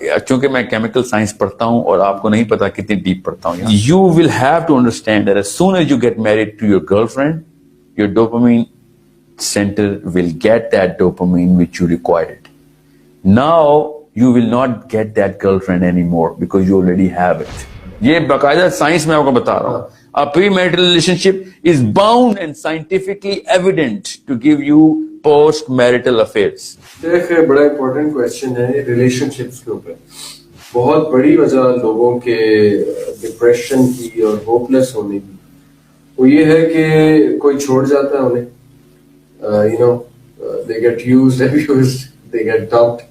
क्योंकि मैं chemical science पढ़ता हूं और आपको नहीं पता कितनी डीप पढ़ता हूं, you will have to understand that as soon as you get married to your girlfriend, your dopamine center will get that dopamine which you required. Now you will not get that girlfriend anymore because you already have it. ये बाकायदा science में आपको बता रहा हूँ. A premarital relationship is bound and scientifically evident to give you post-marital affairs. एक बड़ा important question है रिलेशनशिप्स के ऊपर. बहुत बड़ी वजह लोगों के डिप्रेशन की और होपलेस होने की वो ये है कि कोई छोड़ जाता है उन्हें. They get used, abused, they get dumped.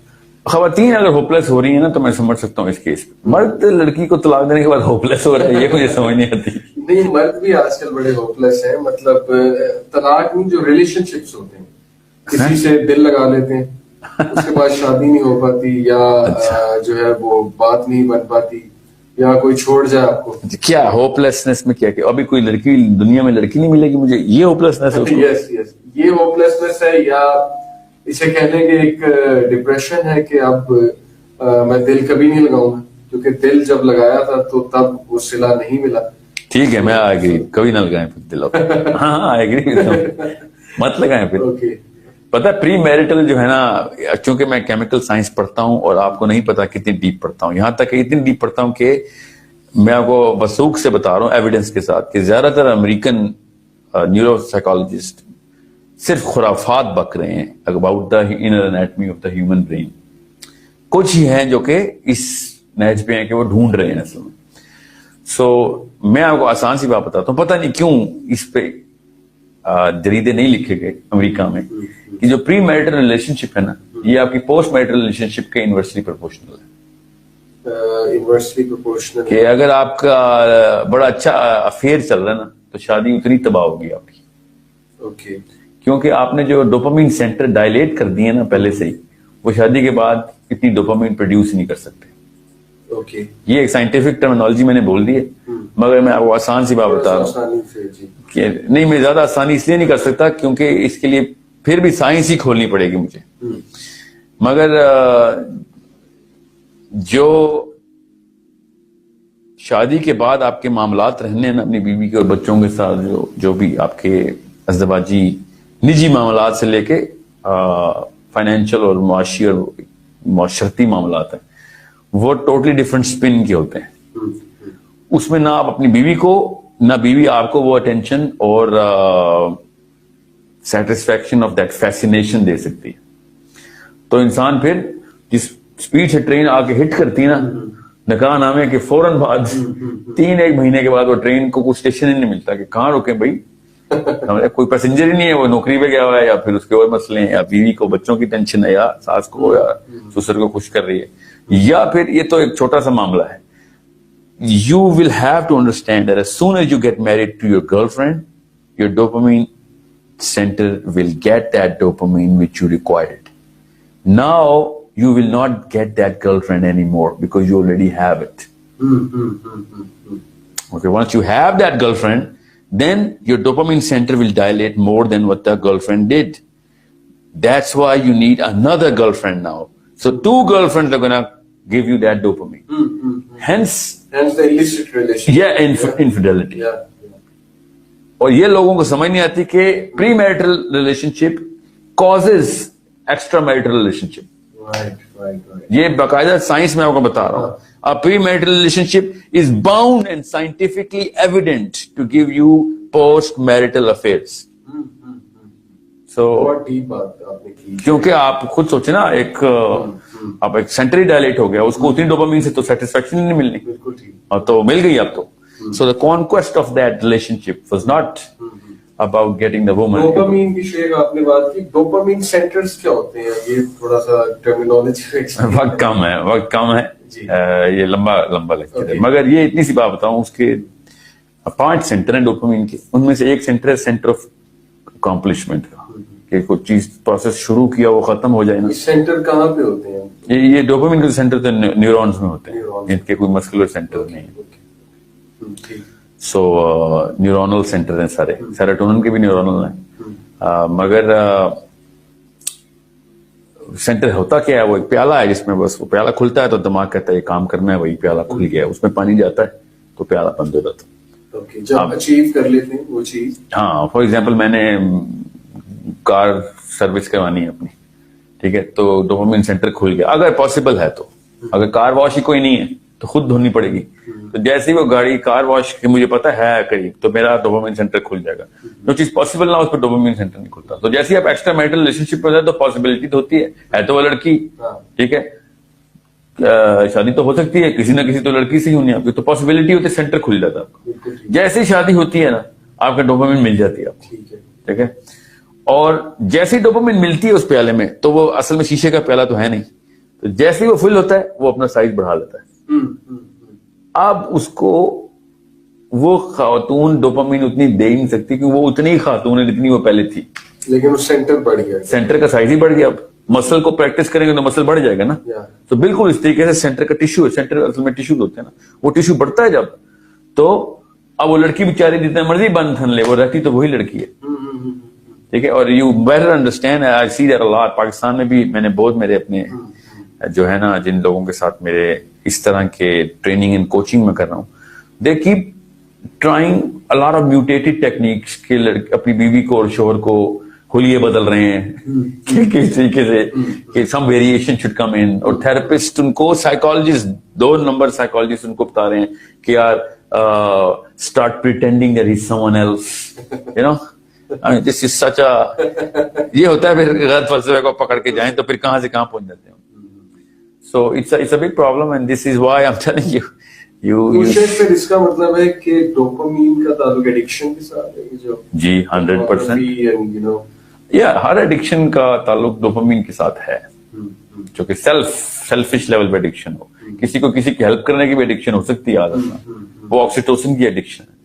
खवातीन अगर होपलेस हो रही है ना तो मैं समझ सकता हूँ इस केस पे. मर्द लड़की को तलाक देने के बाद होपलेस हो रहा है ये मुझे समझ नहीं आती. नहीं, मर्द भी आजकल बड़े होपलेस हैं. मतलब तलाक नहीं, जो रिलेशनशिप्स होते हैं किसी से दिल लगा लेते हैं, उसके बाद शादी नहीं हो पाती या जो है वो बात नहीं बन पाती या कोई छोड़ जाए आपको. क्या होपलेसनेस में क्या अभी कोई लड़की दुनिया में लड़की नहीं मिलेगी मुझे, ये होपलेसनेस है. यस, ये होपलेसनेस है या इसे कहने के एक डिप्रेशन है कि अब मैं दिल कभी नहीं लगाऊंगा क्योंकि दिल जब लगाया था तो तब वो सिला नहीं मिला. ठीक है, मैं आई एग्री, कभी ना लगाएं फिर दिल. हाँ आई एग्री, मत लगाएं फिर. ओके. पता है प्री मैरिटल जो है ना, क्योंकि मैं केमिकल साइंस पढ़ता हूं और आपको नहीं पता कितनी डीप पढ़ता हूं, यहां तक इतनी डीप पढ़ता हूं कि मैं आपको वसूख से बता रहा हूं एविडेंस के साथ कि ज्यादातर अमेरिकन न्यूरोसाइकोलॉजिस्ट सिर्फ खुराफात बक रहे हैं about the inner anatomy of the human brain. कुछ ही हैं जो कि इस नहज पे हैं कि वो ढूंढ रहे हैं असल में. सो मैं आपको आसान सी बात बताता हूं. पता नहीं क्यों इस पे जरीदे नहीं लिखे गए अमेरिका में कि जो प्री मैरिटल रिलेशनशिप है ना, ये आपकी पोस्ट मैरिटल रिलेशनशिप के इनवर्सली प्रोपोर्शनल है. इनवर्सली प्रोपोर्शनल कि अगर आपका बड़ा अच्छा अफेयर चल रहा है ना तो शादी उतनी तबाह होगी आपकी. ओके. क्योंकि आपने जो डोपामाइन सेंटर डायलेट कर दिए ना पहले से ही, वो शादी के बाद इतनी डोपामाइन प्रोड्यूस नहीं कर सकते. ओके. ये एक साइंटिफिक टर्मिनोलॉजी मैंने बोल दी है, मगर मैं आपको आसान सी बात बता रहा हूँ कि नहीं, मैं ज्यादा आसानी इसलिए नहीं कर सकता क्योंकि इसके लिए फिर भी साइंस ही खोलनी पड़ेगी मुझे. मगर जो शादी के बाद आपके मामलात रहने ना अपनी बीवी के और बच्चों के साथ, जो भी आपके अज़दवाजी निजी मामलात से लेके फाइनेंशियल और मुआशी और मुआशरती मामलात हैं, वो टोटली डिफरेंट स्पिन के होते हैं. उसमें ना आप अपनी बीवी को ना बीवी आपको वो अटेंशन और सेटिस्फैक्शन ऑफ दैट फैसिनेशन दे सकती है. तो इंसान फिर जिस स्पीड से ट्रेन आके हिट करती है ना निकाह नामे के फौरन बाद 3-1 महीने के बाद वो ट्रेन को कुछ स्टेशन ही नहीं मिलता कि कहाँ रुके भाई. कोई पैसेंजर ही नहीं है, वो नौकरी पे गया हुआ है या फिर उसके और मसले हैं या बीवी को बच्चों की टेंशन है या सास को या ससुर को खुश कर रही है, या फिर ये तो एक छोटा सा मामला है. You will have to understand that as soon as you get married to your girlfriend, your dopamine center will get that dopamine which you required. Now you will not get that girlfriend anymore because you already have it. Okay, once you have that girlfriend, then your dopamine center will dilate more than what the girlfriend did. That's why you need another girlfriend now. So 2 girlfriends are gonna give you that dopamine. Hence the illicit relationship. Yeah, infidelity. Yeah. और ये लोगों को समझ नहीं आती कि pre marital relationship causes extra marital relationship. Right. ये बाकायदा साइंस में आपको बता रहा हूँ. A premarital relationship is bound and scientifically evident to give you post-marital affairs. So, बहुत डीप बात आपने की. क्योंकि आप खुद सोचे ना, आप एक सेंटर ही डायलेट हो गया, उसको उतनी डोपामाइन से तो सेटिस्फैक्शन नहीं मिलनी. बिल्कुल ठीक. तो मिल गई अब तो. So the conquest of that relationship was not about getting the woman. Dopamine की शेख आपने बात की. डोपामाइन सेंटर्स क्या होते हैं? ये थोड़ा सा टर्मिनोलॉजी. वक्त कम है. ये लंबा लेक्चर है, मगर ये इतनी सी बात बताऊं, उसके 5 सेंटर हैं डोपामाइन के. उनमें से एक सेंटर है सेंटर ऑफ अकॉम्प्लिशमेंट का, कि कोई चीज प्रोसेस शुरू किया वो खत्म हो जाए ना. सेंटर कहाँ पे होते हैं? ये डोपामाइन के सेंटर तो न्यूरॉन्स में होते हैं, इनके कोई मस्कुलर सेंटर नहीं है. सो न्यूरोनल सेंटर हैं सारे. सेरोटोनिन के भी न्यूरोनल हैं, मगर सेंटर होता क्या है, वो एक प्याला है जिसमें बस वो प्याला खुलता है तो दिमाग कहता है ये काम करना है, वही प्याला खुल गया, उसमें पानी जाता है तो प्याला बंद हो जाता है। ओके, जब अचीव कर लेते हैं वो चीज। हाँ, फॉर एग्जाम्पल मैंने कार सर्विस करवानी है अपनी, ठीक है, तो डोपामिन सेंटर खुल गया, अगर पॉसिबल है तो। अगर कार वॉश ही कोई नहीं है तो खुद धोनी पड़ेगी, तो जैसे ही वो गाड़ी कार वॉश की मुझे पता है करीब, तो मेरा डोपामिन सेंटर खुल जाएगा। जो चीज पॉसिबल ना उस पर डोपामिन सेंटर नहीं खुलता। तो जैसे ही आप एक्स्ट्रा मैरिटल रिलेशनशिप में हो जाए तो पॉसिबिलिटी तो होती है तो वो लड़की, ठीक है, शादी तो हो सकती है, किसी ना किसी तो लड़की से ही होनी आपकी, तो पॉसिबिलिटी होती है, सेंटर खुल जाता है आपका। जैसे ही शादी होती है ना, आपका डोपामिन मिल जाती है आपको, ठीक है। और जैसे ही डोपामिन मिलती है उस प्याले में, तो वो असल में शीशे का प्याला तो है नहीं, तो जैसे ही वो फुल होता है वो अपना साइज बढ़ा लेता है। अब उसको वो खातून डोपामिन उतनी दे ही नहीं सकती, क्योंकि वो उतनी ही खातून है जितनी वो पहले थी, लेकिन वो सेंटर बढ़ गया, सेंटर का साइज ही बढ़ गया। अब मसल को प्रैक्टिस करेंगे तो मसल बढ़ जाएगा ना। तो बिल्कुल इस तरीके से सेंटर का टिश्यू है, सेंटर असल में टिश्यू होते हैं ना, वो टिश्यू बढ़ता है जब, तो अब वो लड़की बेचारी जितना मर्जी बंद थन ले, वो रहती तो वही लड़की है, ठीक है। और you better understand, I see that a lot, Pakistan में भी मैंने बहुत मेरे अपने जो है ना, जिन लोगों के साथ मेरे इस तरह के ट्रेनिंग एंड कोचिंग में कर रहा हूं, they keep trying a lot of mutated techniques के लड़के अपनी बीवी को और शोहर को हुलिये बदल रहे हैं कि किस तरीके से कि सम वेरिएशन शुड कम इन, और थेरेपिस्ट उनको, साइकोलॉजिस्ट, 2 नंबर साइकोलॉजिस्ट उनको बता रहे हैं कि यार start pretending that he is someone else, you know, this is such a, ये होता है फिर गलत फलसफे को पकड़ के जाएं तो फिर कहां से कहां पहुंच जाते हैं। So it's a big problem, and this is why I'm telling you. फिर इसका मतलब है कि डोपामिन का ताल्लुक एडिक्शन के साथ है, जो जी 100%, या हर एडिक्शन का ताल्लुक डोपामिन के साथ है, जो कि सेल्फिश लेवल पे एडिक्शन हो, किसी को किसी की हेल्प करने की भी एडिक्शन हो सकती है आदत में, वो ऑक्सीटोसिन की एडिक्शन है।